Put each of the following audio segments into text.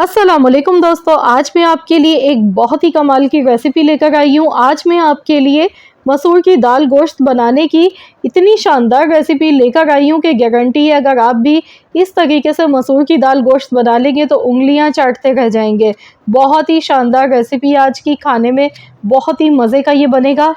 अस्सलामुअलैकुम दोस्तों, आज मैं आपके लिए एक बहुत ही कमाल की रेसिपी लेकर आई हूँ। आज मैं आपके लिए मसूर की दाल गोश्त बनाने की इतनी शानदार रेसिपी लेकर आई हूँ कि गारंटी है अगर आप भी इस तरीके से मसूर की दाल गोश्त बना लेंगे तो उंगलियां चाटते रह जाएंगे। बहुत ही शानदार रेसिपी आज की, खाने में बहुत ही मज़े का ये बनेगा।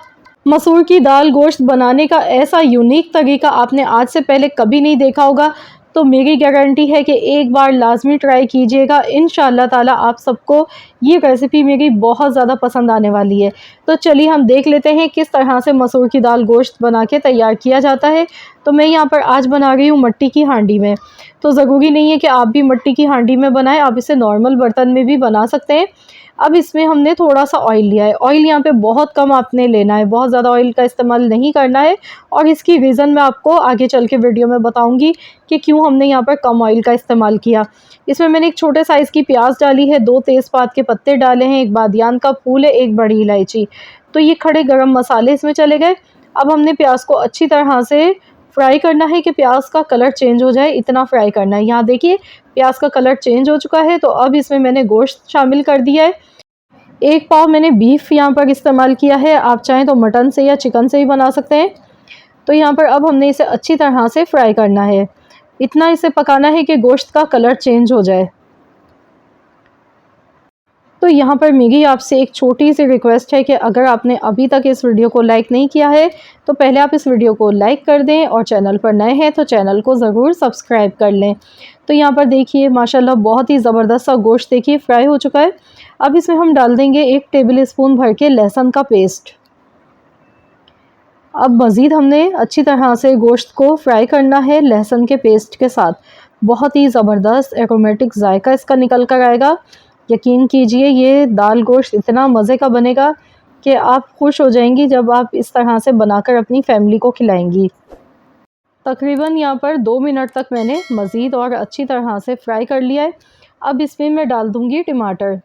मसूर की दाल गोश्त बनाने का ऐसा यूनिक तरीका आपने आज से पहले कभी नहीं देखा होगा, तो मेरी गारंटी है कि एक बार लाज़मी ट्राई कीजिएगा। इंशाअल्लाह ताला आप सबको ये रेसिपी मेरी बहुत ज़्यादा पसंद आने वाली है। तो चलिए हम देख लेते हैं किस तरह से मसूर की दाल गोश्त बना के तैयार किया जाता है। तो मैं यहाँ पर आज बना रही हूँ मट्टी की हांडी में। तो ज़रूरी नहीं है कि आप भी मट्टी की हांडी में बनाएं, आप इसे नॉर्मल बर्तन में भी बना सकते हैं। अब इसमें हमने थोड़ा सा ऑयल लिया है। ऑयल यहाँ पे बहुत कम आपने लेना है, बहुत ज़्यादा ऑयल का इस्तेमाल नहीं करना है। और इसकी रीज़न मैं आपको आगे चल के वीडियो में बताऊंगी कि क्यों हमने यहाँ पर कम ऑयल का इस्तेमाल किया। इसमें मैंने एक छोटे साइज़ की प्याज डाली है, 2 तेज़पात के पत्ते डाले हैं, 1 बादियान का फूल है, 1 बड़ी इलायची। तो ये खड़े गरम मसाले इसमें चले गए। अब हमने प्याज को अच्छी तरह से फ्राई करना है कि प्याज का कलर चेंज हो जाए, इतना फ्राई करना है। यहाँ देखिए प्याज का कलर चेंज हो चुका है। तो अब इसमें मैंने गोश्त शामिल कर दिया है। 1 पाव मैंने बीफ यहाँ पर इस्तेमाल किया है, आप चाहें तो मटन से या चिकन से ही बना सकते हैं। तो यहाँ पर अब हमने इसे अच्छी तरह से फ्राई करना है, इतना इसे पकाना है कि गोश्त का कलर चेंज हो जाए। तो यहाँ पर मेरी आपसे एक छोटी सी रिक्वेस्ट है कि अगर आपने अभी तक इस वीडियो को लाइक नहीं किया है तो पहले आप इस वीडियो को लाइक कर दें, और चैनल पर नए हैं तो चैनल को ज़रूर सब्सक्राइब कर लें। तो यहाँ पर देखिए माशाल्लाह बहुत ही ज़बरदस्त सा गोश्त देखिए फ्राई हो चुका है। अब इसमें हम डाल देंगे 1 टेबल स्पून भर के लहसुन का पेस्ट। अब मज़ीद हमने अच्छी तरह से गोश्त को फ्राई करना है लहसुन के पेस्ट के साथ। बहुत ही ज़बरदस्त एरोमेटिक जायका इसका निकल कर आएगा। यकीन कीजिए ये दाल गोश्त इतना मज़े का बनेगा कि आप खुश हो जाएंगी जब आप इस तरह से बनाकर अपनी फैमिली को खिलाएंगी। तकरीबन यहाँ पर 2 मिनट तक मैंने मज़ीद और अच्छी तरह से फ्राई कर लिया है। अब इसमें मैं डाल दूँगी टमाटर।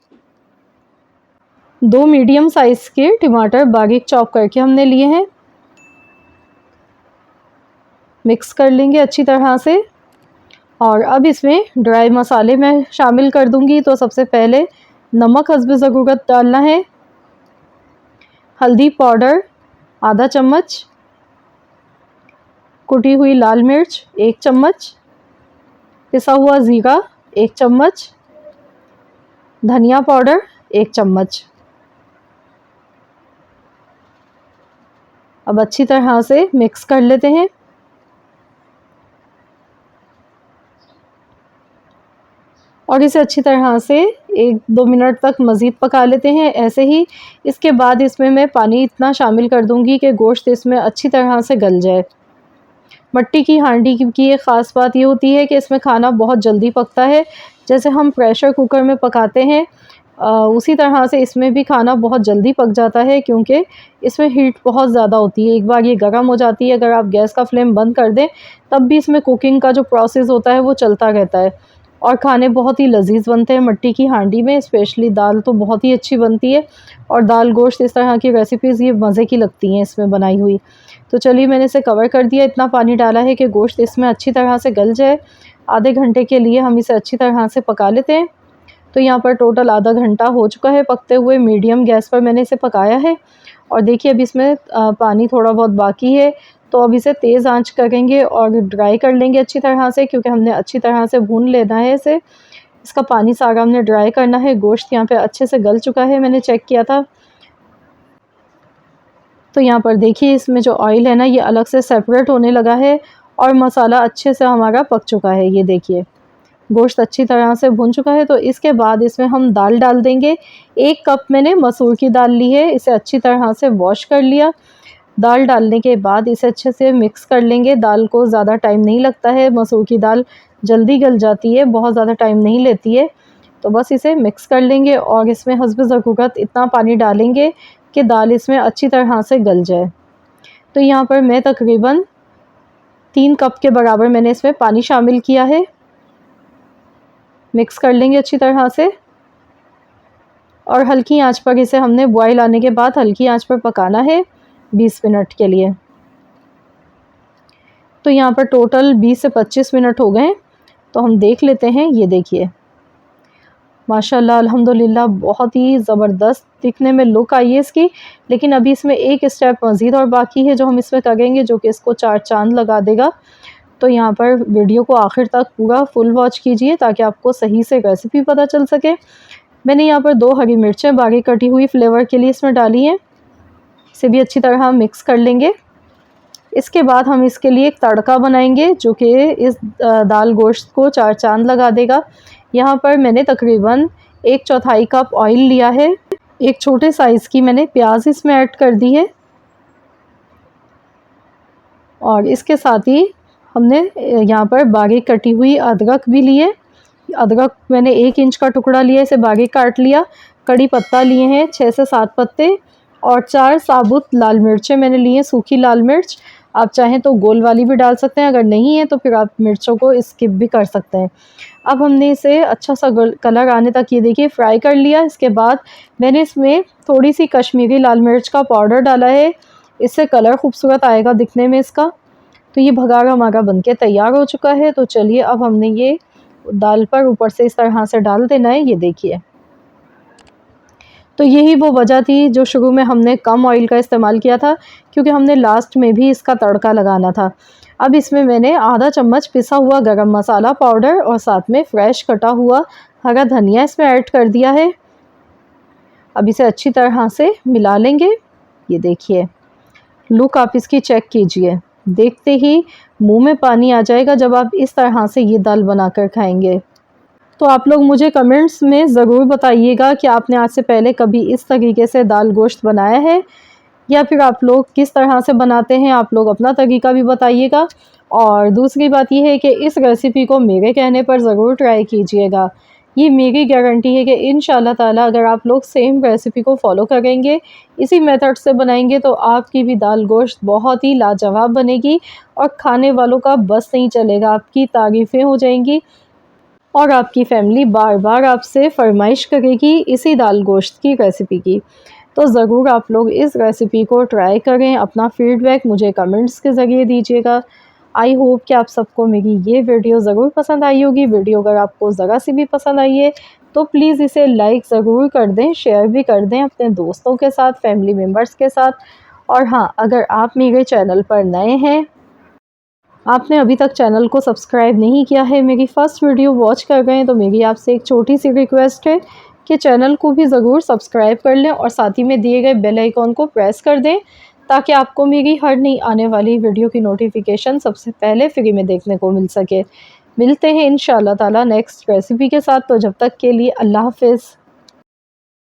2 मीडियम साइज़ के टमाटर बारीक चॉप करके हमने लिए हैं। मिक्स कर लेंगे अच्छी तरह से। और अब इसमें ड्राई मसाले मैं शामिल कर दूंगी। तो सबसे पहले नमक हस्ब ज़रूरत डालना है, हल्दी पाउडर आधा चम्मच, कुटी हुई लाल मिर्च 1 चम्मच, पिसा हुआ ज़ीरा 1 चम्मच, धनिया पाउडर 1 चम्मच। अब अच्छी तरह से मिक्स कर लेते हैं। और इसे अच्छी तरह से 1-2 मिनट तक मज़ीद पका लेते हैं ऐसे ही। इसके बाद इसमें मैं पानी इतना शामिल कर दूंगी कि गोश्त इसमें अच्छी तरह से गल जाए। मट्टी की हांडी की एक ख़ास बात ये होती है कि इसमें खाना बहुत जल्दी पकता है। जैसे हम प्रेशर कुकर में पकाते हैं उसी तरह से इसमें भी खाना बहुत जल्दी पक जाता है, क्योंकि इसमें हीट बहुत ज़्यादा होती है। एक बार ये गर्म हो जाती है, अगर आप गैस का फ्लेम बंद कर दें तब भी इसमें कुकिंग का जो प्रोसेस होता है वो चलता रहता है। और खाने बहुत ही लजीज बनते हैं मट्टी की हांडी में। स्पेशली दाल तो बहुत ही अच्छी बनती है, और दाल गोश्त इस तरह की रेसिपीज़ ये मज़े की लगती हैं इसमें बनाई हुई। तो चलिए मैंने इसे कवर कर दिया, इतना पानी डाला है कि गोश्त इसमें अच्छी तरह से गल जाए। आधे घंटे के लिए हम इसे अच्छी तरह से पका लेते हैं। तो यहाँ पर टोटल आधा घंटा हो चुका है पकते हुए, मीडियम गैस पर मैंने इसे पकाया है। और देखिए अभी इसमें पानी थोड़ा बहुत बाकी है, तो अब इसे तेज़ आंच करेंगे और ड्राई कर लेंगे अच्छी तरह से, क्योंकि हमने अच्छी तरह से भून लेना है इसे। इसका पानी सारा हमने ड्राई करना है। गोश्त यहाँ पे अच्छे से गल चुका है, मैंने चेक किया था। तो यहाँ पर देखिए इसमें जो ऑयल है ना ये अलग से सेपरेट होने लगा है, और मसाला अच्छे से हमारा पक चुका है। ये देखिए गोश्त अच्छी तरह से भुन चुका है। तो इसके बाद इसमें हम दाल डाल देंगे। 1 कप मैंने मसूर की दाल ली है, इसे अच्छी तरह से वॉश कर लिया। दाल डालने के बाद इसे अच्छे से मिक्स कर लेंगे। दाल को ज़्यादा टाइम नहीं लगता है, मसूर की दाल जल्दी गल जाती है, बहुत ज़्यादा टाइम नहीं लेती है। तो बस इसे मिक्स कर लेंगे और इसमें हस्ब ज़रूरत इतना पानी डालेंगे कि दाल इसमें अच्छी तरह से गल जाए। तो यहाँ पर मैं तकरीबन 3 कप के बराबर मैंने इसमें पानी शामिल किया है। मिक्स कर लेंगे अच्छी तरह से, और हल्की आंच पर इसे हमने बॉयल आने के बाद हल्की आंच पर पकाना है 20 मिनट के लिए। तो यहाँ पर टोटल 20 से 25 मिनट हो गए। तो हम देख लेते हैं। ये देखिए माशाल्लाह अल्हम्दुलिल्लाह बहुत ही ज़बरदस्त दिखने में लुक आई है इसकी। लेकिन अभी इसमें एक स्टेप मज़ीद और बाकी है जो हम इसमें करेंगे, जो कि इसको चार चाँद लगा देगा। तो यहाँ पर वीडियो को आखिर तक पूरा फुल वॉच कीजिए ताकि आपको सही से रेसिपी पता चल सके। मैंने यहाँ पर 2 हरी मिर्चें बारीक कटी हुई फ्लेवर के लिए इसमें डाली हैं। इसे भी अच्छी तरह मिक्स कर लेंगे। इसके बाद हम इसके लिए एक तड़का बनाएंगे जो कि इस दाल गोश्त को चार चाँद लगा देगा। यहाँ पर मैंने तकरीबन 1/4 कप ऑयल लिया है। एक छोटे साइज़ की मैंने प्याज इसमें ऐड कर दी है और इसके साथ ही हमने यहाँ पर बारीक कटी हुई अदरक भी ली है। अदरक मैंने 1 इंच का टुकड़ा लिया, इसे बारीक काट लिया। कड़ी पत्ता लिए हैं 6 से 7 पत्ते और 4 साबुत लाल मिर्चें मैंने ली हैं, सूखी लाल मिर्च। आप चाहें तो गोल वाली भी डाल सकते हैं, अगर नहीं है तो फिर आप मिर्चों को स्किप भी कर सकते हैं। अब हमने इसे अच्छा सा कलर आने तक ये देखिए फ्राई कर लिया। इसके बाद मैंने इसमें थोड़ी सी कश्मीरी लाल मिर्च का पाउडर डाला है, इससे कलर खूबसूरत आएगा दिखने में इसका। तो ये भगार हमारा बनके तैयार हो चुका है। तो चलिए अब हमने ये दाल पर ऊपर से इस तरह से डाल देना है, ये देखिए। तो यही वो वजह थी जो शुरू में हमने कम ऑयल का इस्तेमाल किया था, क्योंकि हमने लास्ट में भी इसका तड़का लगाना था। अब इसमें मैंने आधा चम्मच पिसा हुआ गरम मसाला पाउडर और साथ में फ्रेश कटा हुआ हरा धनिया इसमें ऐड कर दिया है। अब इसे अच्छी तरह से मिला लेंगे। ये देखिए लुक आप इसकी चेक कीजिए, देखते ही मुंह में पानी आ जाएगा जब आप इस तरह से ये दाल बनाकर खाएंगे। तो आप लोग मुझे कमेंट्स में ज़रूर बताइएगा कि आपने आज से पहले कभी इस तरीके से दाल गोश्त बनाया है या फिर आप लोग किस तरह से बनाते हैं। आप लोग अपना तरीका भी बताइएगा। और दूसरी बात यह है कि इस रेसिपी को मेरे कहने पर ज़रूर ट्राई कीजिएगा। ये मेरी गारंटी है कि इंशाल्लाह ताला अगर आप लोग सेम रेसिपी को फॉलो करेंगे, इसी मेथड से बनाएंगे, तो आपकी भी दाल गोश्त बहुत ही लाजवाब बनेगी और खाने वालों का बस नहीं चलेगा, आपकी तारीफ़ें हो जाएंगी और आपकी फैमिली बार बार आपसे फरमाइश करेगी इसी दाल गोश्त की रेसिपी की। तो ज़रूर आप लोग इस रेसिपी को ट्राई करें, अपना फ़ीडबैक मुझे कमेंट्स के ज़रिए दीजिएगा। आई होप कि आप सबको मेरी ये वीडियो ज़रूर पसंद आई होगी। वीडियो अगर आपको ज़रा सी भी पसंद आई है तो प्लीज़ इसे लाइक ज़रूर कर दें, शेयर भी कर दें अपने दोस्तों के साथ, फैमिली मेम्बर्स के साथ। और हाँ, अगर आप मेरे चैनल पर नए हैं, आपने अभी तक चैनल को सब्सक्राइब नहीं किया है, मेरी फ़र्स्ट वीडियो वॉच कर गए हैं, तो मेरी आपसे एक छोटी सी रिक्वेस्ट है कि चैनल को भी ज़रूर सब्सक्राइब कर लें और साथ ही में दिए गए बेल आइकॉन को प्रेस कर दें ताकि आपको मेरी हर नई आने वाली वीडियो की नोटिफिकेशन सबसे पहले फ्री में देखने को मिल सके। मिलते हैं इंशाल्लाह ताला नेक्स्ट रेसिपी के साथ। तो जब तक के लिए अल्लाह हाफ़िज़।